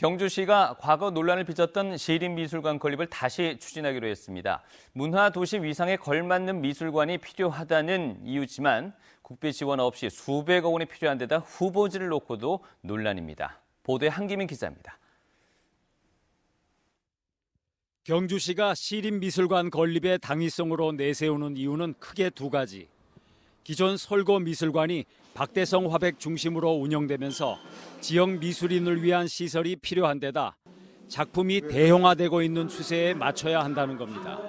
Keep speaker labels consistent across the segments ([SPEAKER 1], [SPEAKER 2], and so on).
[SPEAKER 1] 경주시가 과거 논란을 빚었던 시립미술관 건립을 다시 추진하기로 했습니다. 문화도시 위상에 걸맞는 미술관이 필요하다는 이유지만 국비 지원 없이 수백억 원이 필요한 데다 후보지를 놓고도 논란입니다. 보도에 한기민 기자입니다.
[SPEAKER 2] 경주시가 시립미술관 건립의 당위성으로 내세우는 이유는 크게 두 가지. 기존 솔고미술관이 박대성 화백 중심으로 운영되면서 지역 미술인을 위한 시설이 필요한 데다 작품이 대형화되고 있는 추세에 맞춰야 한다는 겁니다.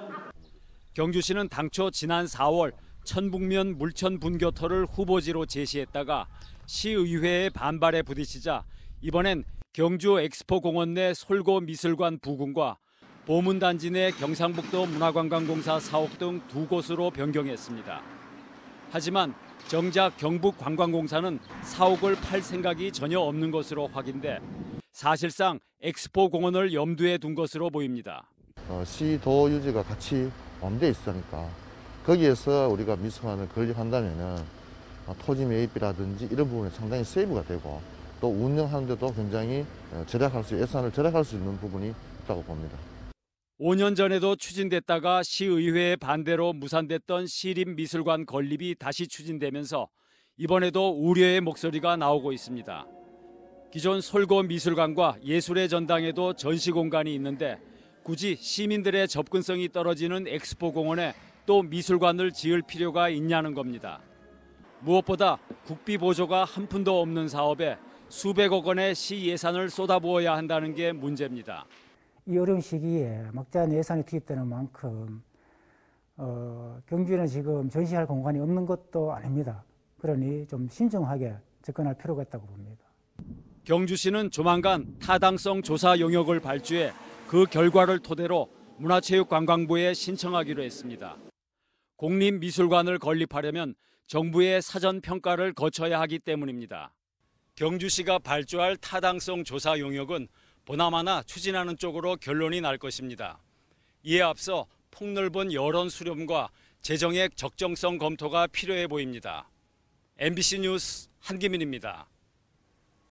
[SPEAKER 2] 경주시는 당초 지난 4월 천북면 물천 분교터를 후보지로 제시했다가 시의회의 반발에 부딪히자 이번엔 경주 엑스포공원 내 솔고미술관 부근과 보문단지 내 경상북도 문화관광공사 사옥 등 두 곳으로 변경했습니다. 하지만 정작 경북관광공사는 사옥을 팔 생각이 전혀 없는 것으로 확인돼 사실상 엑스포공원을 염두에 둔 것으로 보입니다.
[SPEAKER 3] 시도 유지가 같이 완비돼 있으니까 거기에서 우리가 미술관을 건립한다면은 토지 매입비라든지 이런 부분에 상당히 세이브가 되고 또 운영하는데도 굉장히 예산을 절약할 수 있는 부분이 있다고 봅니다.
[SPEAKER 2] 5년 전에도 추진됐다가 시의회의 반대로 무산됐던 시립미술관 건립이 다시 추진되면서 이번에도 우려의 목소리가 나오고 있습니다. 기존 솔고미술관과 예술의 전당에도 전시 공간이 있는데 굳이 시민들의 접근성이 떨어지는 엑스포공원에 또 미술관을 지을 필요가 있냐는 겁니다. 무엇보다 국비 보조가 한 푼도 없는 사업에 수백억 원의 시 예산을 쏟아부어야 한다는 게 문제입니다.
[SPEAKER 4] 이 어려운 시기에 막대한 예산이 투입되는 만큼 경주에는 지금 전시할 공간이 없는 것도 아닙니다. 그러니 좀 신중하게 접근할 필요가 있다고 봅니다.
[SPEAKER 2] 경주시는 조만간 타당성 조사 용역을 발주해 그 결과를 토대로 문화체육관광부에 신청하기로 했습니다. 공립미술관을 건립하려면 정부의 사전 평가를 거쳐야 하기 때문입니다. 경주시가 발주할 타당성 조사 용역은 보나마나 추진하는 쪽으로 결론이 날 것입니다. 이에 앞서 폭넓은 여론 수렴과 재정의 적정성 검토가 필요해 보입니다. MBC 뉴스 한기민입니다.